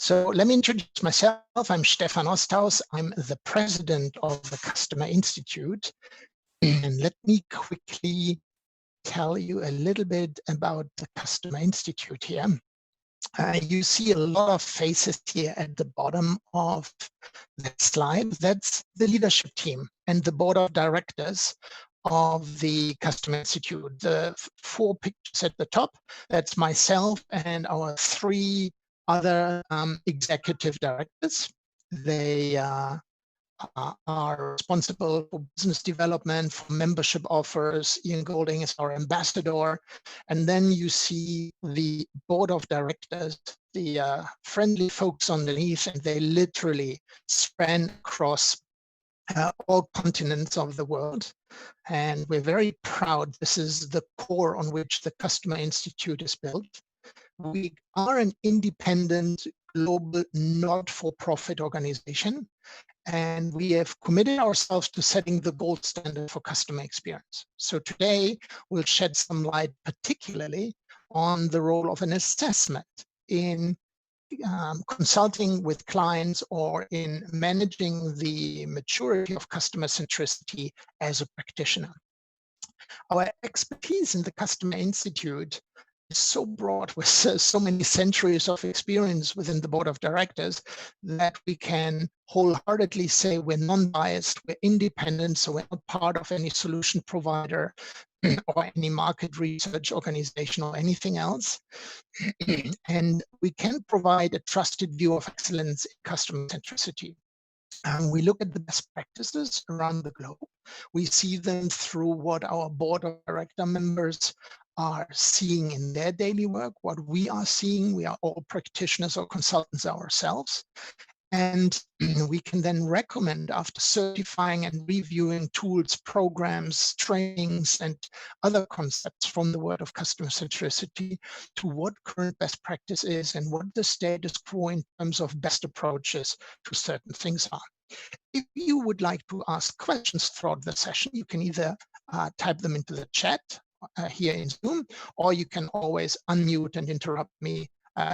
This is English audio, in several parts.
So let me introduce myself. I'm Stefan Osthaus. I'm the president of the Customer Institute. And let me quickly tell you a little bit about the Customer Institute here. You see a lot of faces here at the bottom of that slide. That's the leadership team and the board of directors of the Customer Institute. The 4 pictures at the top, that's myself and our 3 other executive directors. They are responsible for business development, for membership offers. Ian Golding is our ambassador. And then you see the board of directors, the friendly folks underneath, and they literally span across all continents of the world. And we're very proud. This is the core on which the Customer Institute is built. We are an independent, global, not-for-profit organization, and we have committed ourselves to setting the gold standard for customer experience. So today, we'll shed some light particularly on the role of an assessment in consulting with clients or in managing the maturity of customer centricity as a practitioner. Our expertise in the Customer Institute is so broad with so many centuries of experience within the board of directors that we can wholeheartedly say we're non-biased, we're independent, so we're not part of any solution provider or any market research organization or anything else. And we can provide a trusted view of excellence in customer centricity. We look at the best practices around the globe. We see them through what our board of director members are seeing in their daily work, what we are seeing. We are all practitioners or consultants ourselves. And we can then recommend, after certifying and reviewing tools, programs, trainings, and other concepts from the world of customer centricity, to what current best practice is and what the status quo in terms of best approaches to certain things are. If you would like to ask questions throughout the session, you can either type them into the chat here in Zoom, or you can always unmute and interrupt me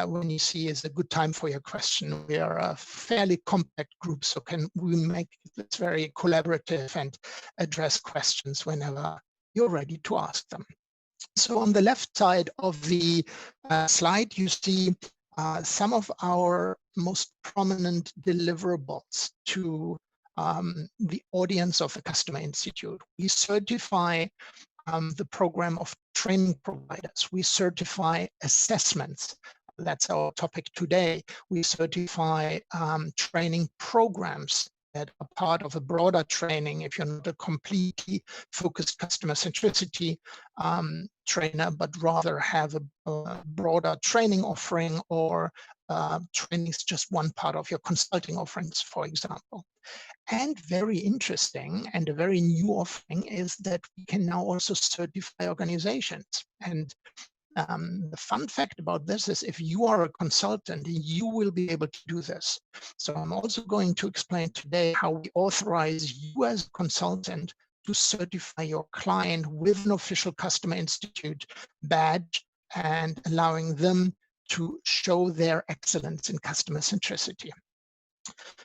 when you see it's a good time for your question. We are a fairly compact group, so can we make this very collaborative and address questions whenever you're ready to ask them. So on the left side of the slide, you see some of our most prominent deliverables to the audience of the Customer Institute. We certify the program of training providers. We certify assessments. That's our topic today. We certify training programs that are part of a broader training if you're not a completely focused customer centricity trainer, but rather have a broader training offering, or training is just one part of your consulting offerings, for example. And very interesting and a very new offering is that we can now also certify organizations. And the fun fact about this is if you are a consultant, you will be able to do this. So I'm also going to explain today how we authorize you as a consultant to certify your client with an official Customer Institute badge and allowing them to show their excellence in customer centricity.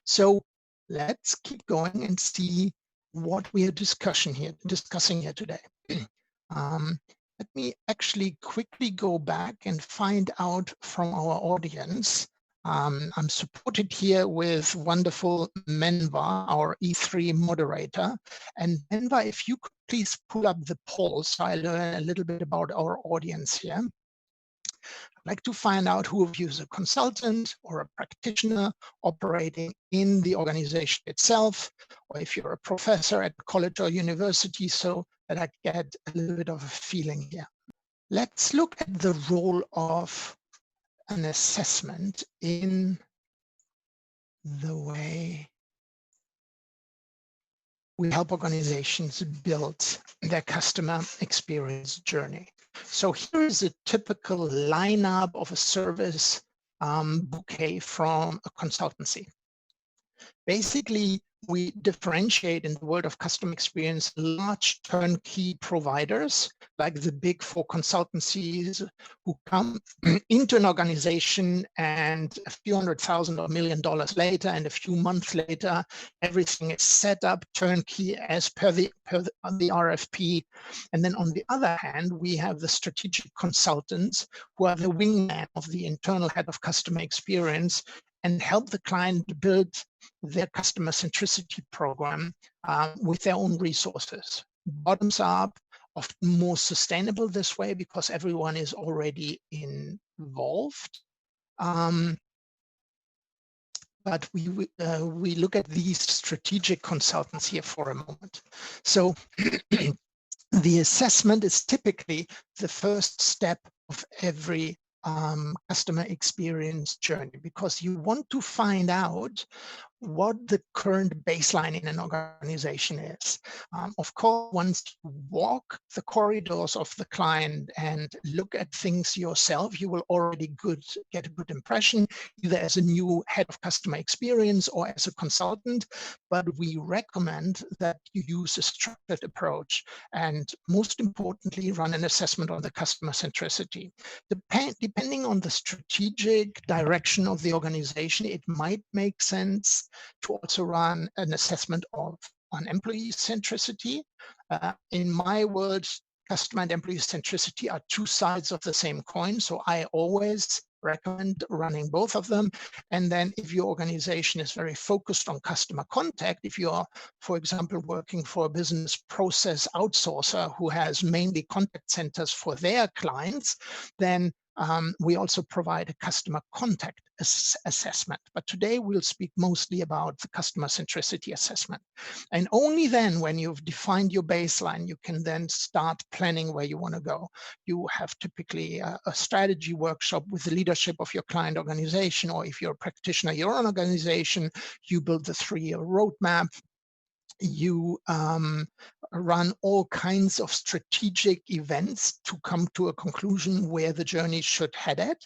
So let's keep going and see what we are discussing here today. Let me actually quickly go back and find out from our audience. I'm supported here with wonderful Menva, our E3 moderator. And Menva, if you could please pull up the poll so I learn a little bit about our audience here. I'd like to find out who of you is a consultant or a practitioner operating in the organization itself, or if you're a professor at college or university, so that I get a little bit of a feeling here. Let's look at the role of an assessment in the way we help organizations build their customer experience journey. So here is a typical lineup of a service bouquet from a consultancy. Basically, we differentiate in the world of customer experience large turnkey providers like the big four consultancies who come into an organization and a few $100,000 or $1 million later and a few months later, everything is set up turnkey as per the RFP. And then on the other hand, we have the strategic consultants who are the wingman of the internal head of customer experience and help the client build their customer centricity program with their own resources. Bottoms up, often more sustainable this way because everyone is already involved. But we look at these strategic consultants here for a moment. So the assessment is typically the first step of every customer experience journey, because you want to find out what the current baseline in an organization is. Of course, once you walk the corridors of the client and look at things yourself, you will already get a good impression, either as a new head of customer experience or as a consultant. But we recommend that you use a structured approach and, most importantly, run an assessment on the customer centricity. Depending on the strategic direction of the organization, it might make sense to also run an assessment on employee centricity. In my words, customer and employee centricity are two sides of the same coin. So I always recommend running both of them. And then if your organization is very focused on customer contact, if you are, for example, working for a business process outsourcer who has mainly contact centers for their clients, then we also provide a customer contact assessment. But today we'll speak mostly about the customer centricity assessment. And only then, when you've defined your baseline, you can then start planning where you want to go. You have typically a strategy workshop with the leadership of your client organization, or if you're a practitioner, your own organization, you build the 3-year roadmap. You run all kinds of strategic events to come to a conclusion where the journey should head at.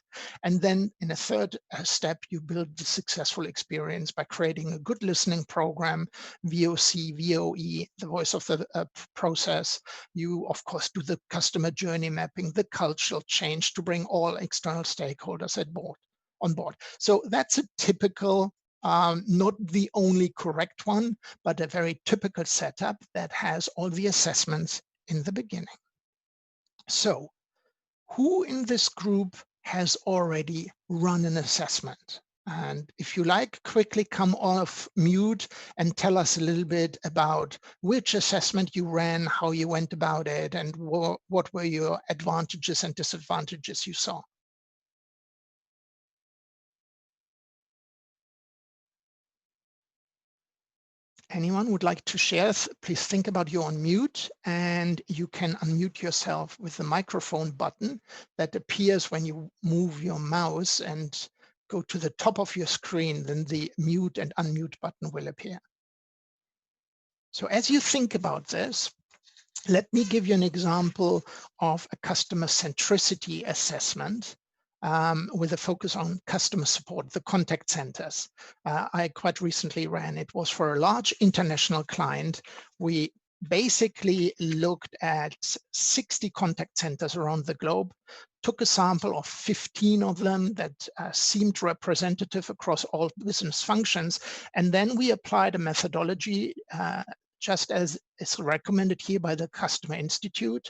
And then in a third step, you build the successful experience by creating a good listening program, VOC, VOE, the voice of the process. You, of course, do the customer journey mapping, the cultural change to bring all external stakeholders on board. So that's a typical, not the only correct one, but a very typical setup that has all the assessments in the beginning. So who in this group has already run an assessment? And if you like, quickly come off mute and tell us a little bit about which assessment you ran, how you went about it, and what were your advantages and disadvantages you saw. Anyone would like to share? Please think about you on mute, and you can unmute yourself with the microphone button that appears when you move your mouse and go to the top of your screen. Then the mute and unmute button will appear. So as you think about this, let me give you an example of a customer centricity assessment with a focus on customer support, the contact centers. I quite recently ran. It was for a large international client. We basically looked at 60 contact centers around the globe, took a sample of 15 of them that seemed representative across all business functions, and then we applied a methodology just as is recommended here by the Customer Institute,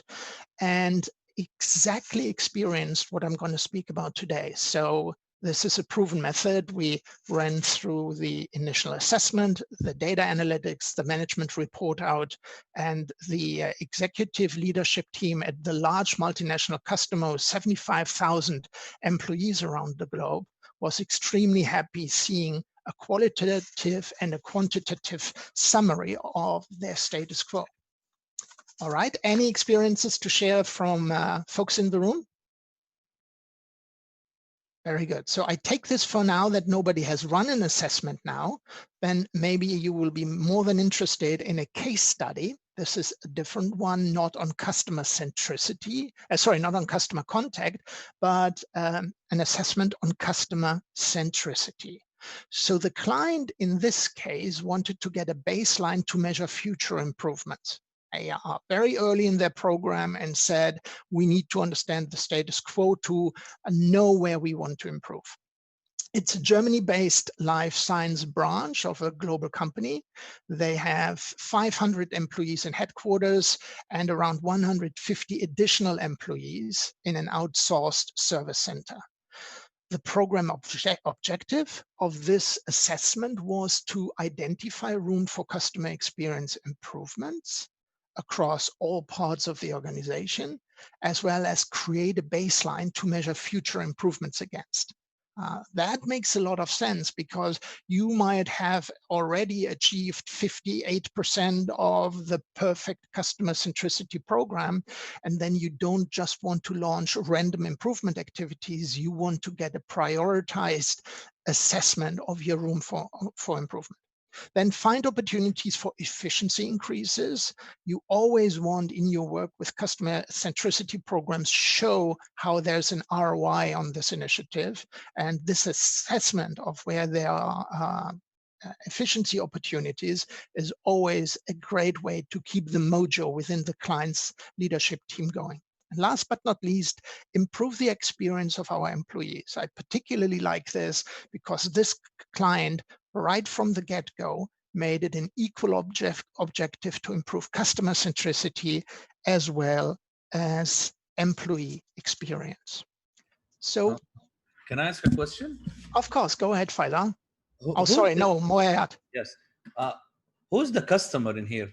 and exactly experienced what I'm going to speak about today. So this is a proven method. We ran through the initial assessment, the data analytics, the management report out, and the executive leadership team at the large multinational customer with 75,000 employees around the globe was extremely happy seeing a qualitative and a quantitative summary of their status quo. All right, any experiences to share from folks in the room? Very good. So I take this for now that nobody has run an assessment now, then maybe you will be more than interested in a case study. This is a different one, not on customer centricity, not on customer contact, but an assessment on customer centricity. So the client in this case wanted to get a baseline to measure future improvements. They are very early in their program and said, we need to understand the status quo to know where we want to improve. It's a Germany-based life science branch of a global company. They have 500 employees in headquarters and around 150 additional employees in an outsourced service center. The program objective of this assessment was to identify room for customer experience improvements across all parts of the organization, as well as create a baseline to measure future improvements against. That makes a lot of sense because you might have already achieved 58% of the perfect customer centricity program, and then you don't just want to launch random improvement activities, you want to get a prioritized assessment of your room for improvement. Then find opportunities for efficiency increases. You always want in your work with customer centricity programs, show how there's an ROI on this initiative. And this assessment of where there are efficiency opportunities is always a great way to keep the mojo within the client's leadership team going. And last but not least, improve the experience of our employees. I particularly like this because this client, right from the get-go, made it an equal objective to improve customer centricity as well as employee experience. So, can I ask a question? Of course, go ahead, Faisal. Oh, sorry, no, Moayat. Yes. Who's the customer in here?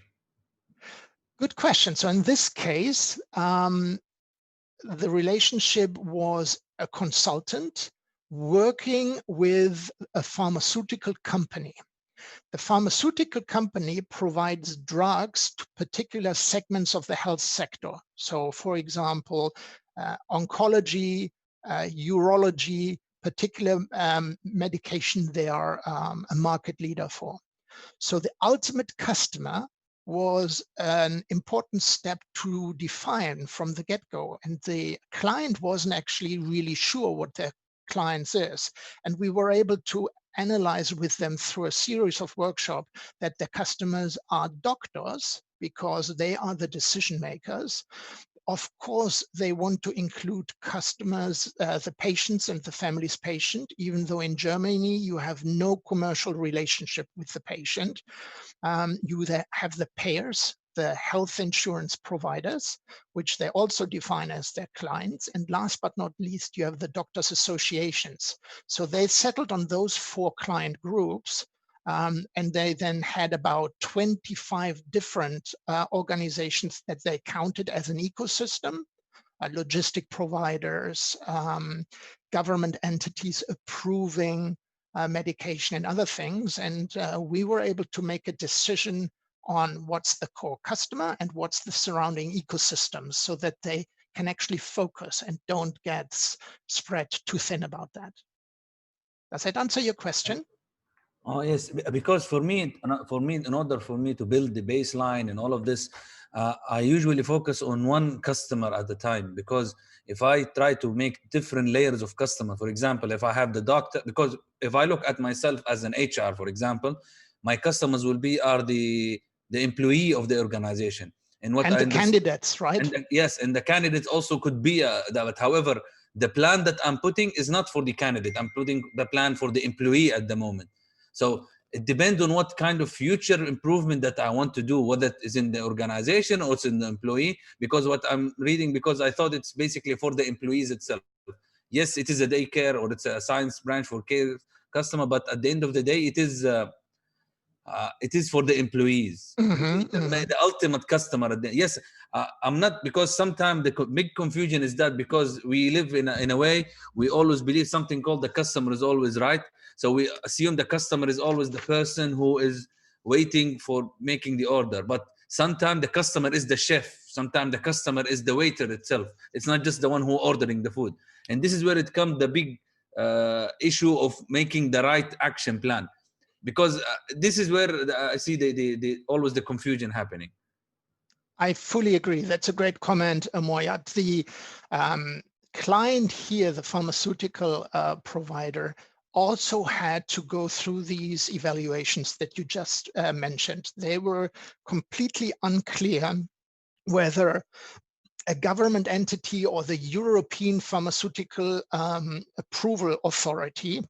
Good question. So in this case, the relationship was a consultant working with a pharmaceutical company. The pharmaceutical company provides drugs to particular segments of the health sector. So for example, oncology, urology, particular medication they are a market leader for. So the ultimate customer was an important step to define from the get-go. And the client wasn't actually really sure what their clients is. And we were able to analyze with them through a series of workshops that the customers are doctors because they are the decision makers. Of course, they want to include customers, the patients and the family's patient, even though in Germany you have no commercial relationship with the patient. You have the payers, the health insurance providers, which they also define as their clients. And last but not least, you have the doctors' associations. So they settled on those 4 client groups. And they then had about 25 different organizations that they counted as an ecosystem, logistic providers, government entities approving medication and other things. And we were able to make a decision on what's the core customer and what's the surrounding ecosystem so that they can actually focus and don't get spread too thin about that. Does that answer your question? Oh yes, because for me, in order for me to build the baseline and all of this, I usually focus on one customer at a time. Because if I try to make different layers of customer, for example, if I have the doctor, because if I look at myself as an HR, for example, my customers will be the employee of the organization. And the candidates, right? And yes, and the candidates also could be that. However, the plan that I'm putting is not for the candidate. I'm putting the plan for the employee at the moment. So it depends on what kind of future improvement that I want to do, whether it is in the organization or it's in the employee. Because what I'm reading, because I thought it's basically for the employees itself. Yes, it is a daycare or it's a science branch for care customer, but at the end of the day, it is for the employees. The ultimate customer. Yes, I'm not, because sometimes the big confusion is that because we live in a way, we always believe something called the customer is always right. So we assume the customer is always the person who is waiting for making the order. But sometimes the customer is the chef. Sometimes the customer is the waiter itself. It's not just the one who ordering the food. And this is where it comes the big issue of making the right action plan. Because this is where I see always the confusion happening. I fully agree. That's a great comment, Moyat. The client here, the pharmaceutical provider, also had to go through these evaluations that you just mentioned. They were completely unclear whether a government entity or the European Pharmaceutical Approval Authority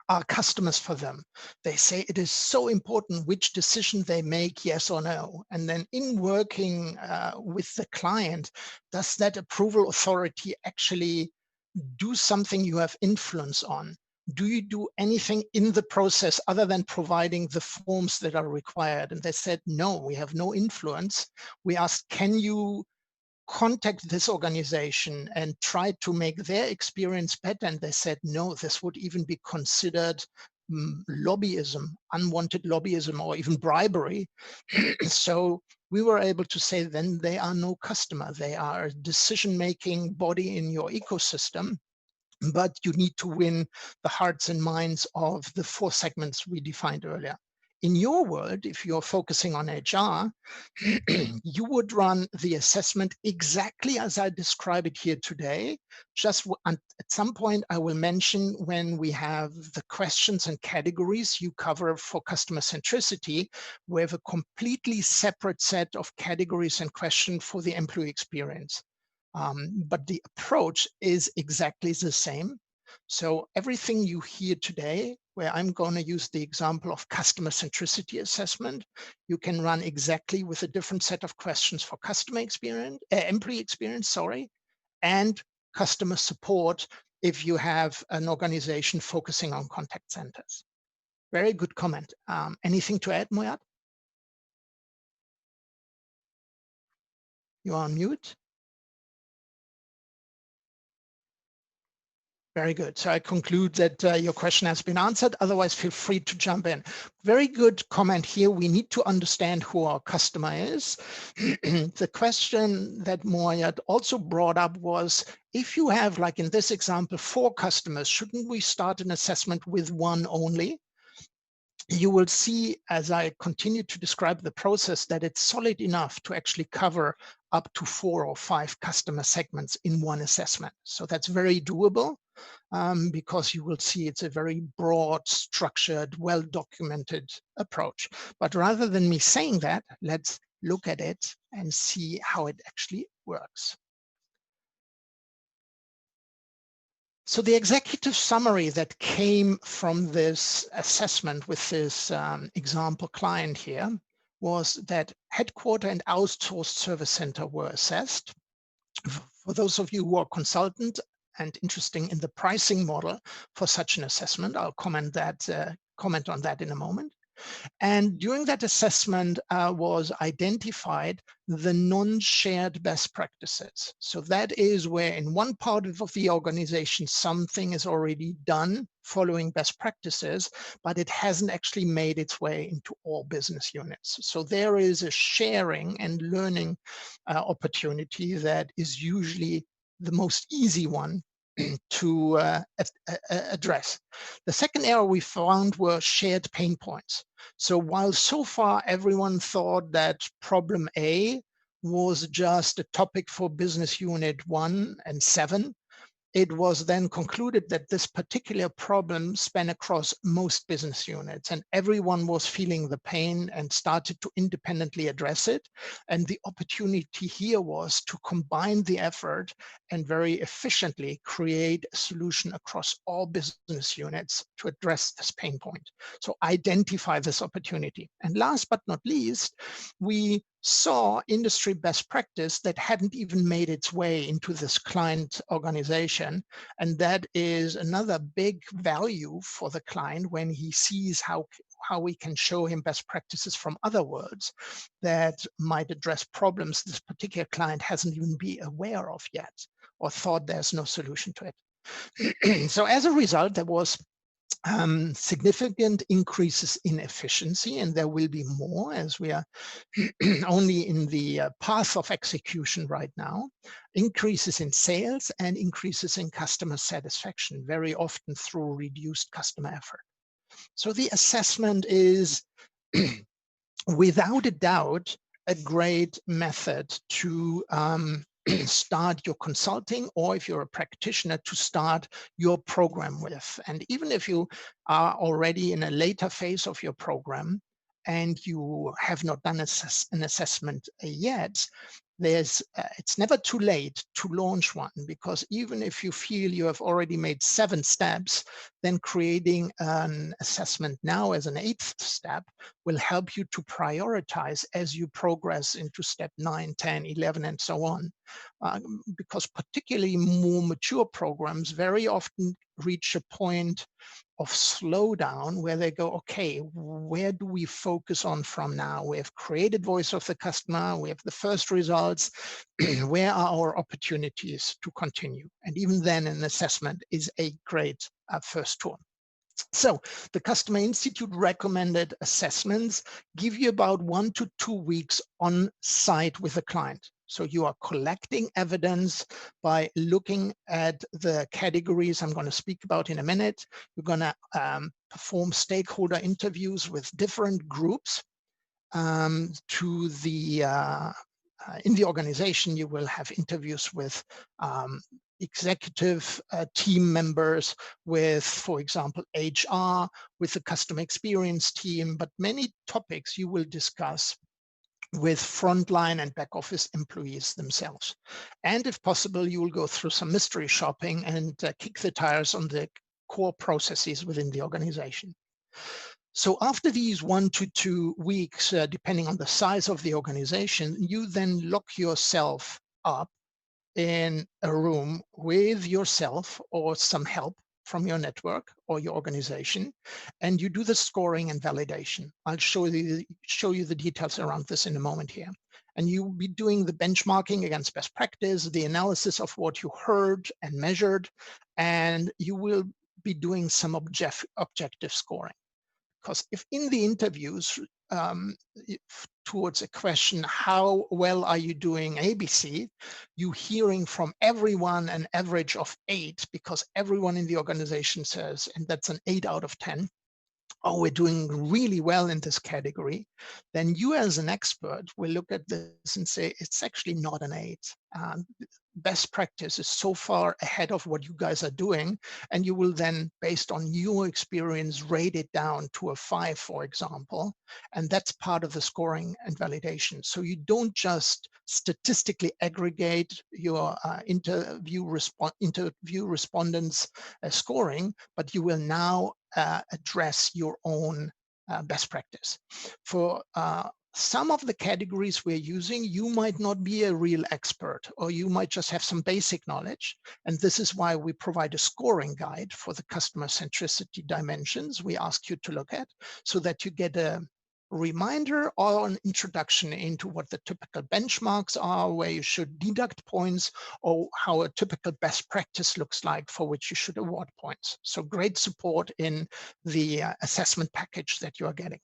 are customers for them. They say it is so important which decision they make, yes or no. And then in working with the client, does that approval authority actually do something you have influence on? Do you do anything in the process other than providing the forms that are required? And they said, no, we have no influence. We asked, can you contact this organization and try to make their experience better? And they said, no, this would even be considered lobbyism, unwanted lobbyism, or even bribery. So we were able to say, then they are no customer. They are a decision-making body in your ecosystem, but you need to win the hearts and minds of the 4 segments we defined earlier. In your world, if you're focusing on HR, you would run the assessment exactly as I describe it here today. Just at some point, I will mention when we have the questions and categories you cover for customer centricity, we have a completely separate set of categories and questions for the employee experience. But the approach is exactly the same. So everything you hear today, where I'm going to use the example of customer centricity assessment, you can run exactly with a different set of questions for customer experience, employee experience, sorry, and customer support if you have an organization focusing on contact centers. Very good comment. Anything to add, Moyat? You're on mute. Very good. So I conclude that your question has been answered. Otherwise, feel free to jump in. Very good comment here. We need to understand who our customer is. The question that Moyat also brought up was, if you have, like in this example, 4 customers, shouldn't we start an assessment with 1 only? You will see as I continue to describe the process that it's solid enough to actually cover up to 4 or 5 customer segments in one assessment. So that's very doable. Because you will see it's a very broad, structured, well-documented approach. But rather than me saying that, let's look at it and see how it actually works. So the executive summary that came from this assessment with this example client here was that headquarter and outsourced service center were assessed. For those of you who are consultant and interested in the pricing model for such an assessment, I'll comment on that in a moment. And during that assessment was identified the non-shared best practices. So that is where in one part of the organization, something is already done following best practices, but it hasn't actually made its way into all business units. So there is a sharing and learning opportunity that is usually the most easy one to address. The second area we found were shared pain points. So while so far everyone thought that problem A was just a topic for business unit 1 and 7, it was then concluded that this particular problem span across most business units, and everyone was feeling the pain and started to independently address it. And the opportunity here was to combine the effort and very efficiently create a solution across all business units to address this pain point. So identify this opportunity. And last but not least, we saw industry best practice that hadn't even made its way into this client organization. And that is another big value for the client when he sees how we can show him best practices from other worlds that might address problems this particular client hasn't even been aware of yet or thought there's no solution to it. So as a result, there was significant increases in efficiency, and there will be more as we are only in the path of execution right now, increases in sales and increases in customer satisfaction, very often through reduced customer effort. So the assessment is without a doubt a great method to start your consulting, or if you're a practitioner, to start your program with. And even if you are already in a later phase of your program and you have not done an assessment yet, it's never too late to launch one, because even if you feel you have already made 7 steps, then creating an assessment now as an 8th step will help you to prioritize as you progress into step 9, 10, 11, and so on. Because particularly more mature programs very often reach a point of slowdown where they go, okay, where do we focus on from now? We have created voice of the customer, we have the first results, where are our opportunities to continue? And even then an assessment is a great first tool. So the Customer Institute recommended assessments give you about 1 to 2 weeks on site with a client. So you are collecting evidence by looking at the categories I'm going to speak about in a minute. You're going to perform stakeholder interviews with different groups to the in the organization. You will have interviews with executive team members, with, for example, HR, with the customer experience team, but many topics you will discuss with frontline and back office employees themselves. And if possible, you will go through some mystery shopping and kick the tires on the core processes within the organization. So after these 1 to 2 weeks, depending on the size of the organization, you then lock yourself up in a room with yourself or some help from your network or your organization, and you do the scoring and validation. I'll show you the details around this in a moment here. And you'll be doing the benchmarking against best practice, the analysis of what you heard and measured, and you will be doing some objective scoring. Because if in the interviews towards a question, how well are you doing ABC, you hearing from everyone an average of 8, because everyone in the organization says, and that's an 8 out of 10, oh, we're doing really well in this category, then you as an expert will look at this and say, it's actually not an 8. Best practice is so far ahead of what you guys are doing, and you will then, based on your experience, rate it down to a 5, for example, and that's part of the scoring and validation. So you don't just statistically aggregate your interview respondents scoring, but you will now address your own best practice. For some of the categories we're using, you might not be a real expert, or you might just have some basic knowledge. And this is why we provide a scoring guide for the customer centricity dimensions we ask you to look at, so that you get a reminder or an introduction into what the typical benchmarks are, where you should deduct points, or how a typical best practice looks like for which you should award points. So great support in the assessment package that you are getting.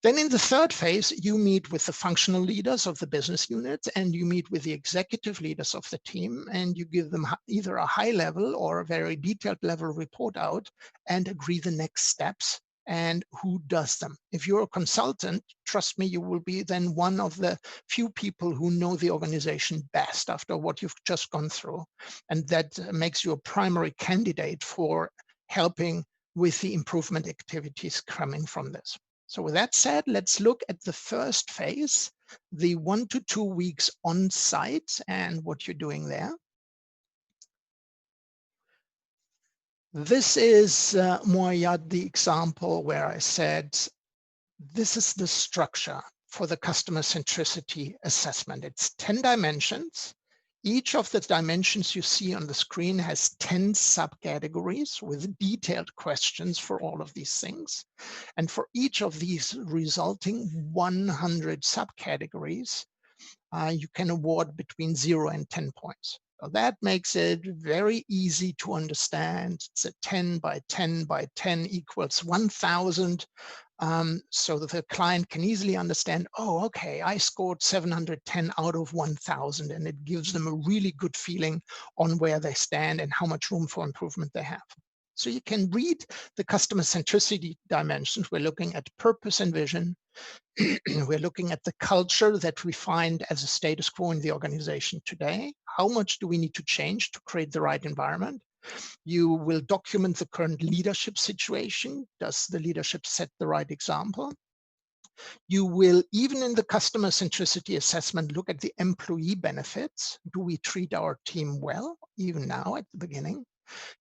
Then in the third phase, you meet with the functional leaders of the business units, and you meet with the executive leaders of the team, and you give them either a high level or a very detailed level report out and agree the next steps and who does them. If you're a consultant, trust me, you will be then one of the few people who know the organization best after what you've just gone through. And that makes you a primary candidate for helping with the improvement activities coming from this. So with that said, let's look at the first phase, the 1 to 2 weeks on site and what you're doing there. This is more yet the example where I said, this is the structure for the customer centricity assessment. It's 10 dimensions. Each of the dimensions you see on the screen has 10 subcategories with detailed questions for all of these things. And for each of these resulting 100 subcategories, you can award between 0 and 10 points. So that makes it very easy to understand. It's a 10 by 10 by 10 equals 1,000. So that the client can easily understand, oh, okay, I scored 710 out of 1,000, and it gives them a really good feeling on where they stand and how much room for improvement they have. So you can read the customer centricity dimensions. We're looking at purpose and vision, We're looking at the culture that we find as a status quo in the organization today. How much do we need to change to create the right environment? You will document the current leadership situation. Does the leadership set the right example? You will, even in the customer centricity assessment, look at the employee benefits. Do we treat our team well, even now at the beginning?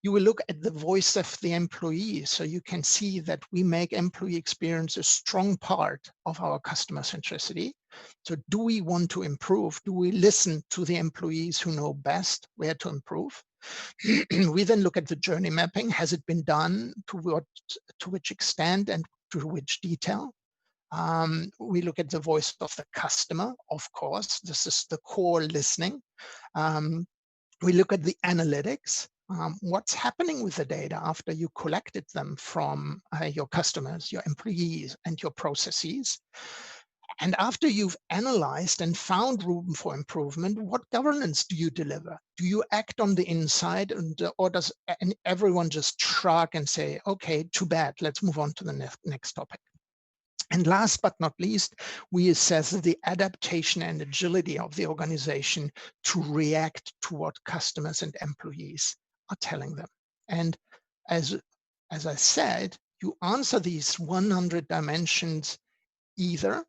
You will look at the voice of the employee, so you can see that we make employee experience a strong part of our customer centricity. So do we want to improve? Do we listen to the employees who know best where to improve? We then look at the journey mapping. Has it been done? To which extent and to which detail? We look at the voice of the customer, of course. This is the core listening. We look at the analytics. What's happening with the data after you collected them from your customers, your employees, and your processes? And after you've analyzed and found room for improvement, what governance do you deliver? Do you act on the inside, or does everyone just shrug and say, okay, too bad, let's move on to the next topic? And last but not least, we assess the adaptation and agility of the organization to react to what customers and employees are telling them. And as I said, you answer these 100 dimensions either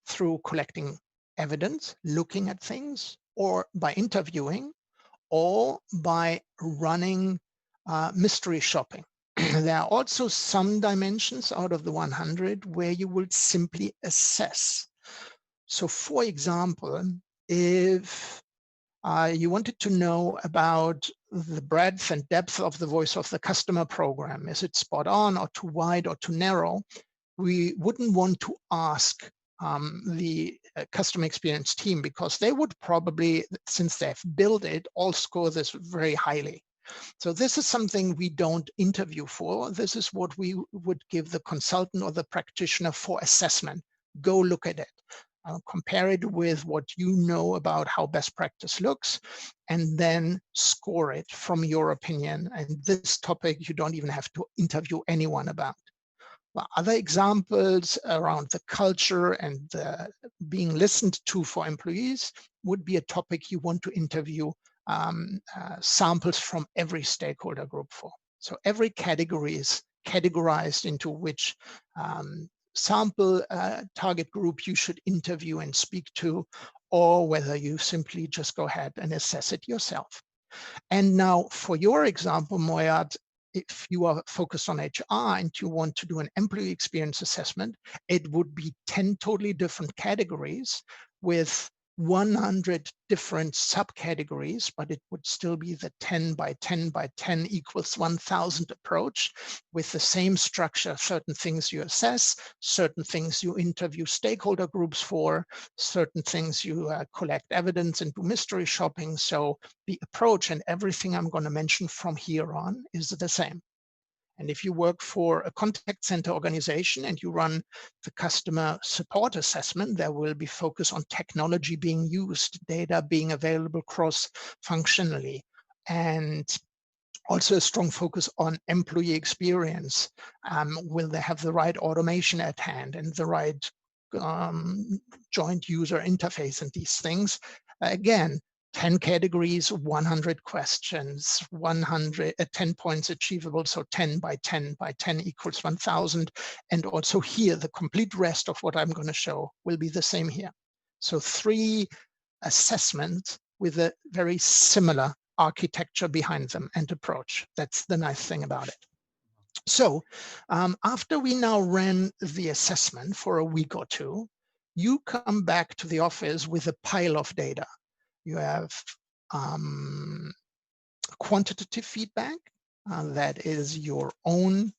through collecting evidence, looking at things, or by interviewing, or by running mystery shopping. There are also some dimensions out of the 100 where you will simply assess. So for example, if you wanted to know about the breadth and depth of the voice of the customer program, is it spot on or too wide or too narrow? We wouldn't want to ask the customer experience team, because they would probably, since they've built it, all score this very highly. So this is something we don't interview for. This is what we would give the consultant or the practitioner for assessment. Go look at it. Compare it with what you know about how best practice looks, and then score it from your opinion. And this topic, you don't even have to interview anyone about. Well, other examples around the culture and being listened to for employees would be a topic you want to interview samples from every stakeholder group for. So every category is categorized into which sample target group you should interview and speak to, or whether you simply just go ahead and assess it yourself. And now for your example, Moyad, if you are focused on HR and you want to do an employee experience assessment, it would be 10 totally different categories with 100 different subcategories, but it would still be the 10 by 10 by 10 equals 1,000 approach with the same structure. Certain things you assess, certain things you interview stakeholder groups for, certain things you collect evidence and do mystery shopping. So the approach and everything I'm going to mention from here on is the same. And if you work for a contact center organization and you run the customer support assessment, there will be focus on technology being used, data being available cross-functionally, and also a strong focus on employee experience. Will they have the right automation at hand and the right joint user interface and these things? Again, 10 categories, 100 questions, 10 points achievable. So 10 by 10 by 10 equals 1,000. And also here, the complete rest of what I'm going to show will be the same here. So 3 assessments with a very similar architecture behind them and approach. That's the nice thing about it. So after we now ran the assessment for a week or two, you come back to the office with a pile of data. You have quantitative feedback, that is your own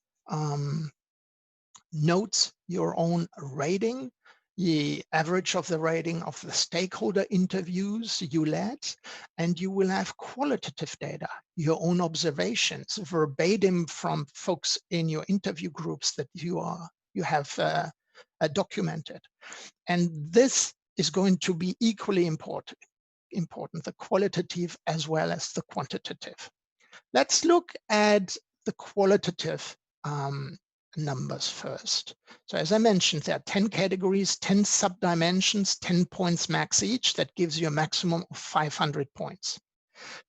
notes, your own rating, the average of the rating of the stakeholder interviews you led, and you will have qualitative data, your own observations, verbatim from folks in your interview groups that you have documented. And this is going to be equally important, the qualitative as well as the quantitative. Let's look at the qualitative numbers first. So as I mentioned, there are 10 categories, 10 sub-dimensions, 10 points max each. That gives you a maximum of 500 points.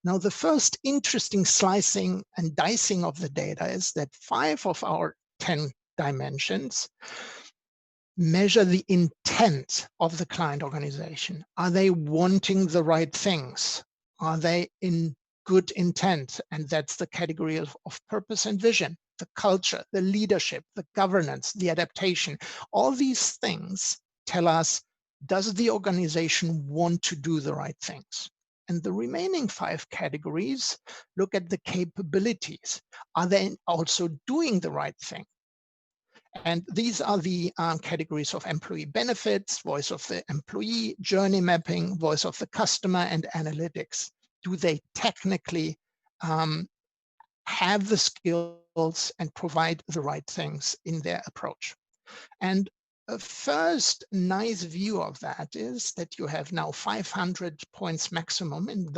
Now, the first interesting slicing and dicing of the data is that 5 of our 10 dimensions measure the intent of the client organization. Are they wanting the right things? Are they in good intent? And that's the category of purpose and vision, the culture, the leadership, the governance, the adaptation. All these things tell us, does the organization want to do the right things? And the remaining 5 categories look at the capabilities. Are they also doing the right thing? And these are the categories of employee benefits, voice of the employee, journey mapping, voice of the customer, and analytics. Do they technically have the skills and provide the right things in their approach? And a first nice view of that is that you have now 500 points maximum in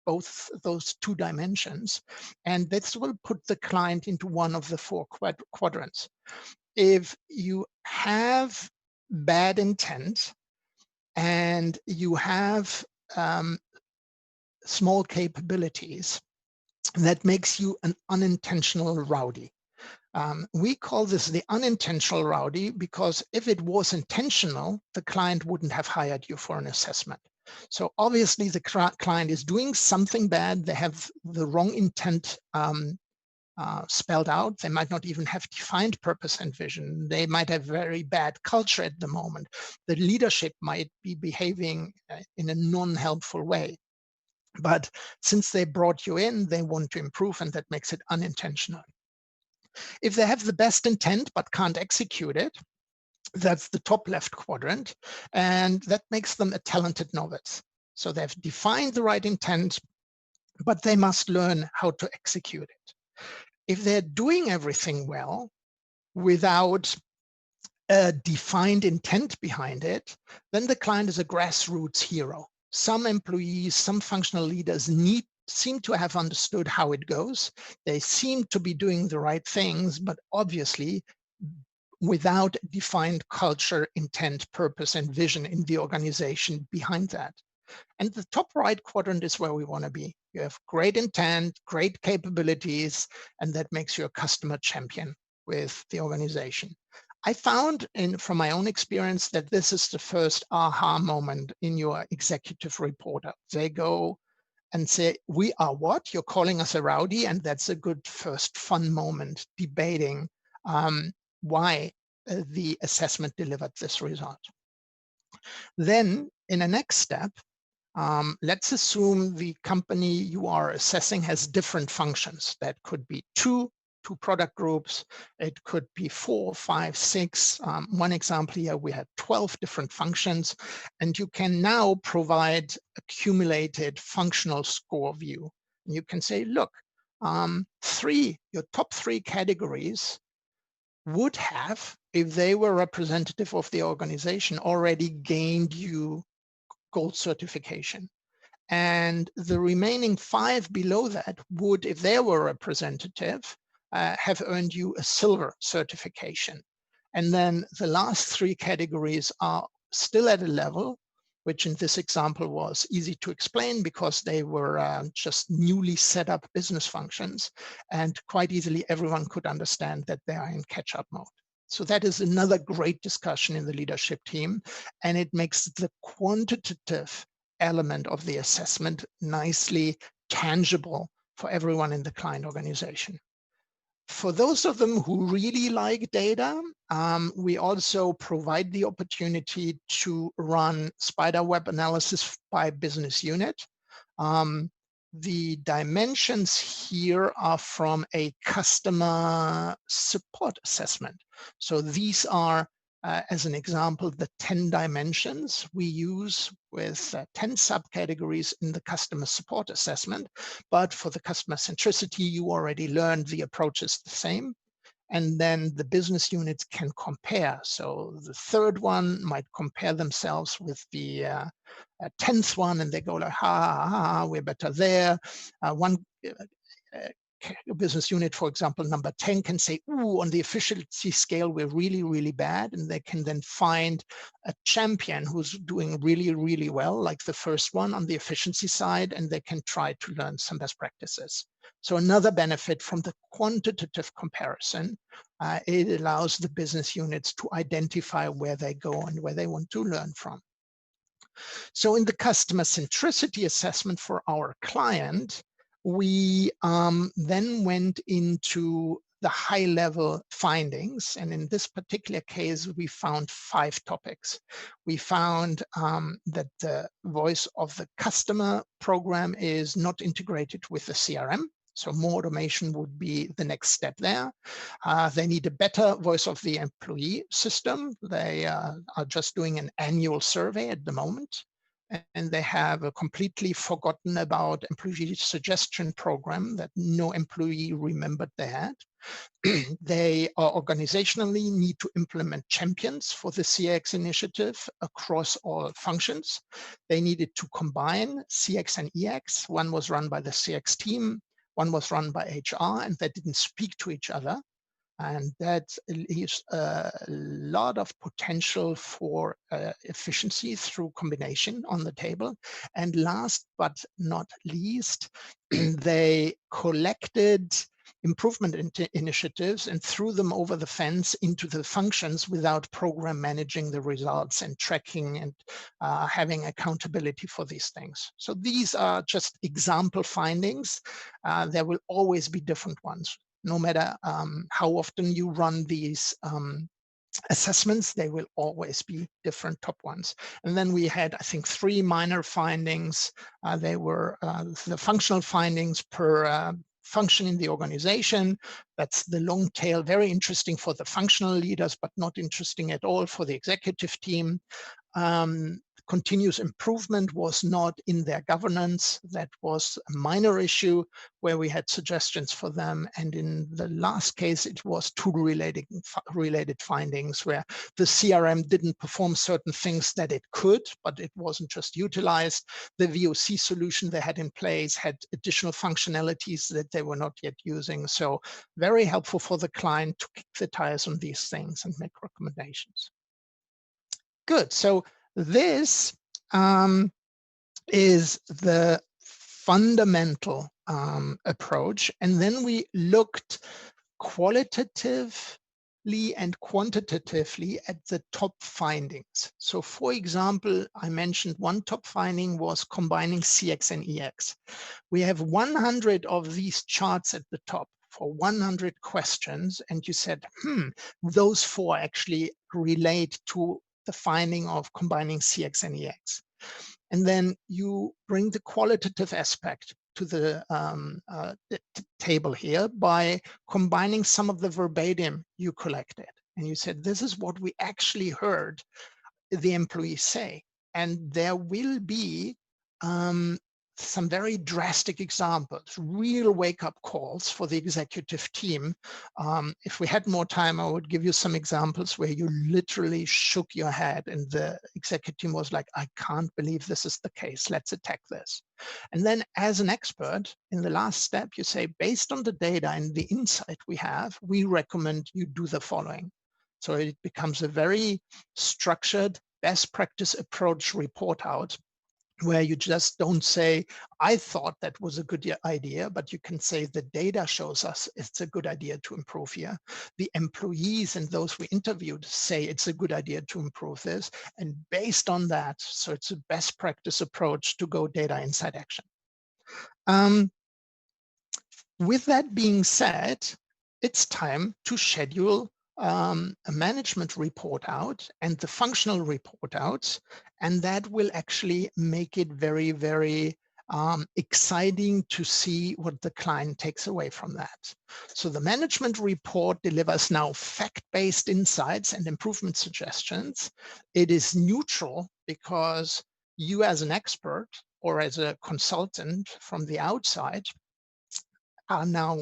both those 2 dimensions. And this will put the client into one of the 4 quadrants. If you have bad intent and you have small capabilities, that makes you an unintentional rowdy. We call this the unintentional rowdy because if it was intentional, the client wouldn't have hired you for an assessment. So obviously the client is doing something bad. They have the wrong intent spelled out. They might not even have defined purpose and vision. They might have very bad culture at the moment. The leadership might be behaving in a non-helpful way. But since they brought you in, they want to improve, and that makes it unintentional. If they have the best intent but can't execute it, that's the top left quadrant, and that makes them a talented novice. So they've defined the right intent, but they must learn how to execute it. If they're doing everything well without a defined intent behind it, then the client is a grassroots hero. Some employees, some functional leaders seem to have understood how it goes. They seem to be doing the right things, but obviously without defined culture, intent, purpose, and vision in the organization behind that. And the top right quadrant is where we want to be. You have great intent, great capabilities, and that makes you a customer champion with the organization. I found from my own experience that this is the first aha moment in your executive reporter. They go and say, we are what? You're calling us a rowdy? And that's a good first fun moment debating why the assessment delivered this result. Then in the next step, let's assume the company you are assessing has different functions. That could be two product groups. It could be 4, 5, 6. One example here, we had 12 different functions, and you can now provide accumulated functional score view. And you can say, look, your top 3 categories would have, if they were representative of the organization, already gained you gold certification. And the remaining 5 below that would, if they were representative, have earned you a silver certification. And then the last 3 categories are still at a level, which in this example was easy to explain because they were just newly set up business functions, and quite easily everyone could understand that they are in catch-up mode. So that is another great discussion in the leadership team, and it makes the quantitative element of the assessment nicely tangible for everyone in the client organization. For those of them who really like data, we also provide the opportunity to run spider web analysis by business unit. The dimensions here are from a customer support assessment. So these are, as an example, the 10 dimensions we use with 10 subcategories in the customer support assessment. But for the customer centricity, you already learned the approach is the same. And then the business units can compare. So the 3rd one might compare themselves with the 10th one, and they go like, ha, ha, ha, we're better there. One business unit, for example, number 10 can say, ooh, on the efficiency scale, we're really, really bad. And they can then find a champion who's doing really, really well, like the first one on the efficiency side, and they can try to learn some best practices. So another benefit from the quantitative comparison, it allows the business units to identify where they go and where they want to learn from. So in the customer centricity assessment for our client, we then went into the high-level findings. And in this particular case, we found 5 topics. We found that the voice of the customer program is not integrated with the CRM. So more automation would be the next step there. They need a better voice of the employee system. They are just doing an annual survey at the moment. And they have completely forgotten about employee suggestion program that no employee remembered they had. They organizationally need to implement champions for the CX initiative across all functions. They needed to combine CX and EX. One was run by the CX team, one was run by HR, and they didn't speak to each other. And that leaves a lot of potential for efficiency through combination on the table. And last but not least, they collected improvement initiatives and threw them over the fence into the functions without program managing the results and tracking and having accountability for these things. So these are just example findings. There will always be different ones. No matter how often you run these assessments, they will always be different top ones. And then we had, I think, 3 minor findings. They were the functional findings per function in the organization. That's the long tail, very interesting for the functional leaders, but not interesting at all for the executive team. Continuous improvement was not in their governance. That was a minor issue where we had suggestions for them. And in the last case, it was tool-related findings where the CRM didn't perform certain things that it could, but it wasn't just utilized. The VOC solution they had in place had additional functionalities that they were not yet using. So very helpful for the client to kick the tires on these things and make recommendations. Good. So this is the fundamental approach. And then we looked qualitatively and quantitatively at the top findings. So for example, I mentioned one top finding was combining CX and EX. We have 100 of these charts at the top for 100 questions. And you said, those 4 actually relate to the finding of combining CX and EX. And then you bring the qualitative aspect to the table here by combining some of the verbatim you collected. And you said, this is what we actually heard the employees say. And there will be some very drastic examples, real wake-up calls for the executive team. If we had more time, I would give you some examples where you literally shook your head and the executive team was like, I can't believe this is the case. Let's attack this. And then as an expert, in the last step, you say, based on the data and the insight we have, we recommend you do the following. So it becomes a very structured best practice approach report out, where you just don't say, I thought that was a good idea, but you can say the data shows us it's a good idea to improve here. The employees and those we interviewed say it's a good idea to improve this. And based on that, so it's a best practice approach to go data inside action. With that being said, it's time to schedule a management report out and the functional report out, and that will actually make it very, very exciting to see what the client takes away from that. So the management report delivers now fact-based insights and improvement suggestions. It is neutral because you as an expert or as a consultant from the outside are now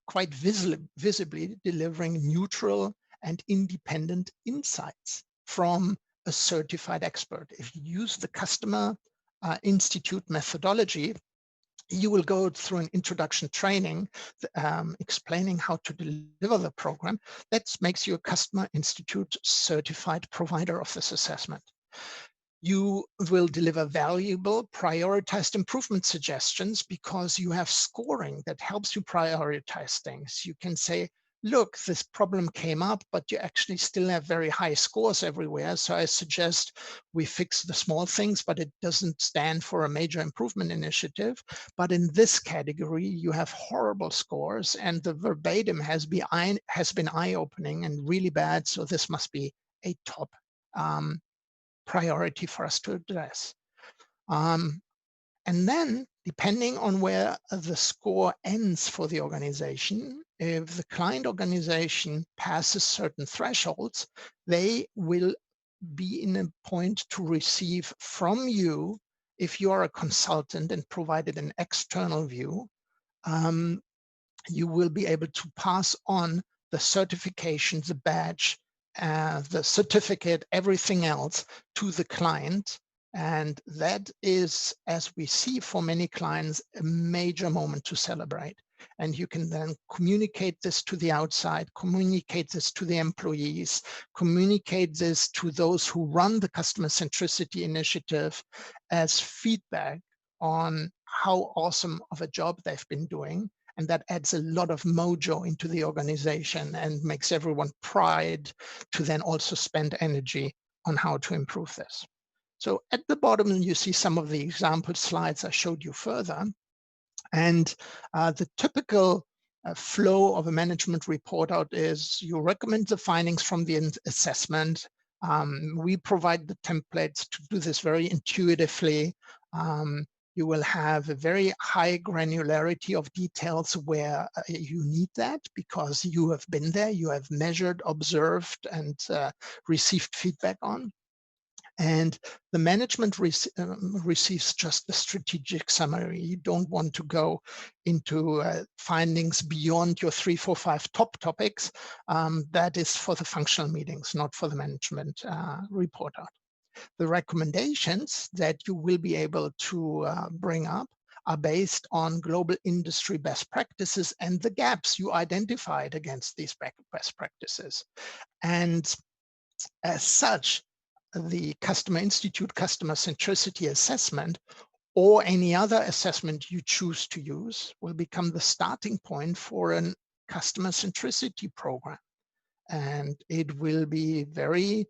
quite visibly delivering neutral and independent insights from a certified expert. If you use the Customer Institute methodology, You will go through an introduction training explaining how to deliver the program. That makes you a Customer Institute certified provider of this assessment. You will deliver valuable prioritized improvement suggestions because you have scoring that helps you prioritize things. You can say, look, this problem came up, but you actually still have very high scores everywhere. So I suggest we fix the small things, but it doesn't stand for a major improvement initiative. But in this category, you have horrible scores, and the verbatim has been eye-opening and really bad. So this must be a top priority for us to address. And then, depending on where the score ends for the organization, if the client organization passes certain thresholds, they will be in a point to receive from you, if you are a consultant and provided an external view, you will be able to pass on the certification, the badge, the certificate, everything else to the client. And that is, as we see for many clients, a major moment to celebrate. And you can then communicate this to the outside, communicate this to the employees, communicate this to those who run the customer centricity initiative as feedback on how awesome of a job they've been doing. And that adds a lot of mojo into the organization and makes everyone pride to then also spend energy on how to improve this. So at the bottom, you see some of the example slides I showed you further. And the typical flow of a management report out is you recommend the findings from the assessment. We provide the templates to do this very intuitively. You will have a very high granularity of details where you need that because you have been there, you have measured, observed, and received feedback on. And the management receives just the strategic summary. You don't want to go into findings beyond your 3, 4, 5 top topics. That is for the functional meetings, not for the management report out. The recommendations that you will be able to bring up are based on global industry best practices and the gaps you identified against these best practices. And as such, the Customer Institute Customer Centricity Assessment or any other assessment you choose to use will become the starting point for a customer centricity program. And it will be very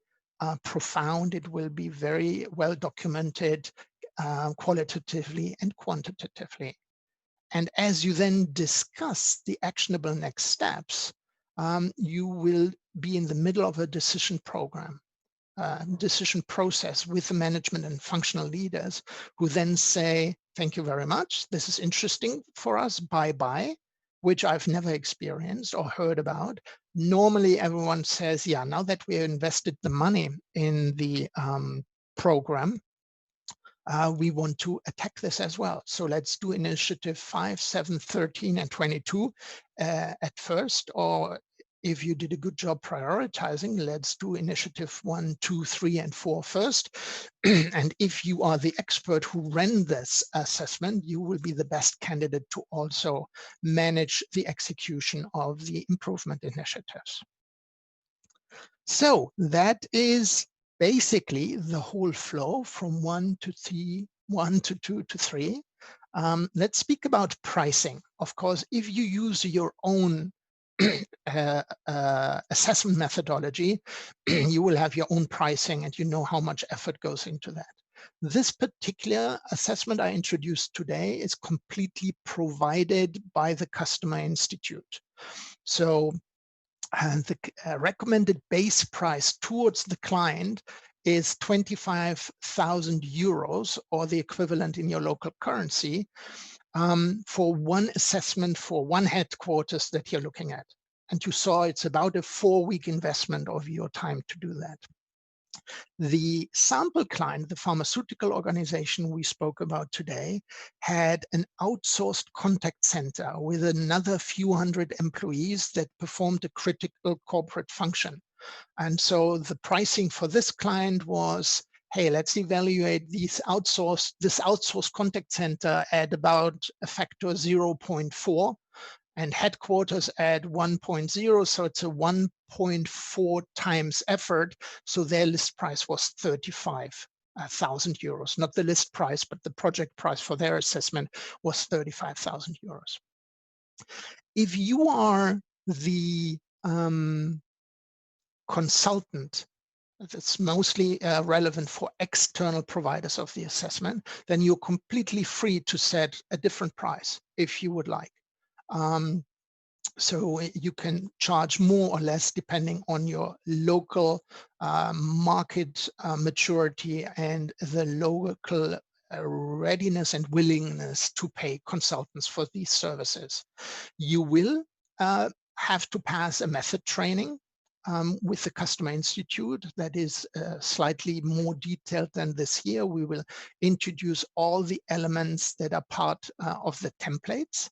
profound. It will be very well documented qualitatively and quantitatively. And as you then discuss the actionable next steps, you will be in the middle of a decision program. Decision process with the management and functional leaders who then say, thank you very much. This is interesting for us. Bye-bye, which I've never experienced or heard about. Normally, everyone says, yeah, now that we invested the money in the program, we want to attack this as well. So let's do initiative 5, 7, 13, and 22 at first, or if you did a good job prioritizing, let's do initiative 1, 2, 3, and 4 first. And if you are the expert who ran this assessment, you will be the best candidate to also manage the execution of the improvement initiatives. So that is basically the whole flow from 1 to 3, 1 to 2 to 3. Let's speak about pricing. Of course, if you use your own assessment methodology, you will have your own pricing and you know how much effort goes into that. This particular assessment I introduced today is completely provided by the Customer Institute. So the recommended base price towards the client is 25,000 euros, or the equivalent in your local currency, for one assessment for one headquarters that you're looking at. And you saw it's about a 4-week investment of your time to do that. The sample client, the pharmaceutical organization we spoke about today, had an outsourced contact center with another few hundred employees that performed a critical corporate function. And so the pricing for this client was hey, let's evaluate this outsourced contact center at about a factor 0.4 and headquarters at 1.0. So it's a 1.4 times effort. So their list price was 35,000 euros, not the list price, but the project price for their assessment was 35,000 euros. If you are the consultant, that's mostly relevant for external providers of the assessment, then you're completely free to set a different price if you would like. So you can charge more or less depending on your local market maturity and the local readiness and willingness to pay consultants for these services. You will have to pass a method training with the Customer Institute that is slightly more detailed than this here. We will introduce all the elements that are part of the templates.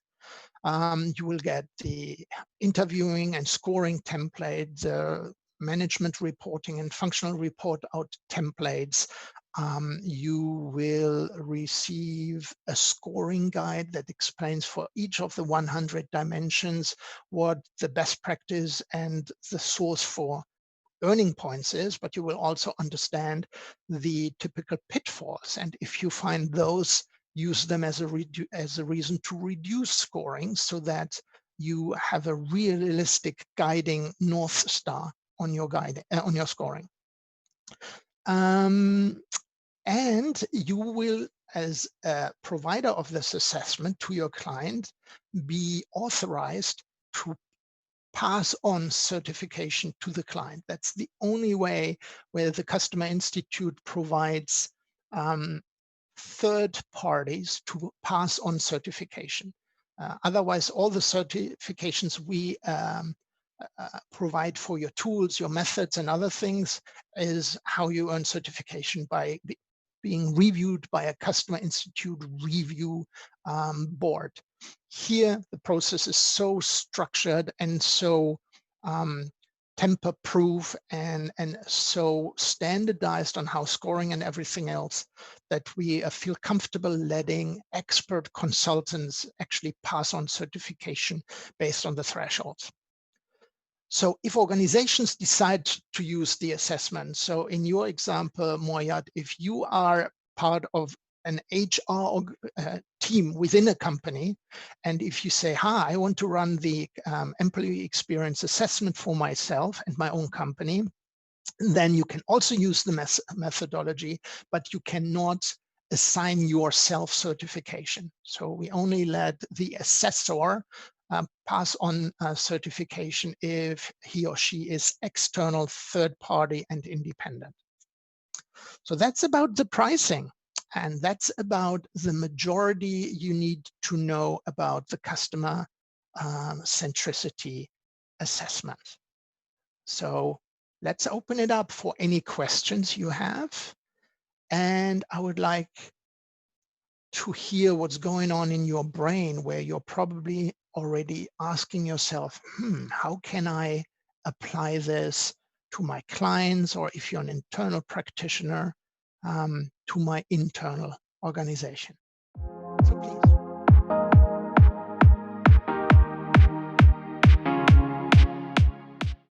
You will get the interviewing and scoring template, the management reporting and functional report out templates. You will receive a scoring guide that explains for each of the 100 dimensions what the best practice and the source for earning points is, but you will also understand the typical pitfalls. And if you find those, use them as a reason to reduce scoring so that you have a realistic guiding North Star on your on your scoring. And you will, as a provider of this assessment to your client, be authorized to pass on certification to the client. That's the only way where the Customer Institute provides third parties to pass on certification. Otherwise, all the certifications we provide for your tools, your methods, and other things is how you earn certification by being reviewed by a Customer Institute review board. Here, the process is so structured and so tamper-proof and so standardized on how scoring and everything else that we feel comfortable letting expert consultants actually pass on certification based on the thresholds. So if organizations decide to use the assessment, so in your example, Moyat, if you are part of an HR team within a company, and if you say, hi, I want to run the employee experience assessment for myself and my own company, then you can also use the methodology, but you cannot assign yourself certification. So we only let the assessor pass on certification if he or she is external, third party, and independent. So that's about the pricing. And that's about the majority you need to know about the customer centricity assessment. So let's open it up for any questions you have. And I would like to hear what's going on in your brain, where you're probably already asking yourself, how can I apply this to my clients, or if you're an internal practitioner, to my internal organization. So please.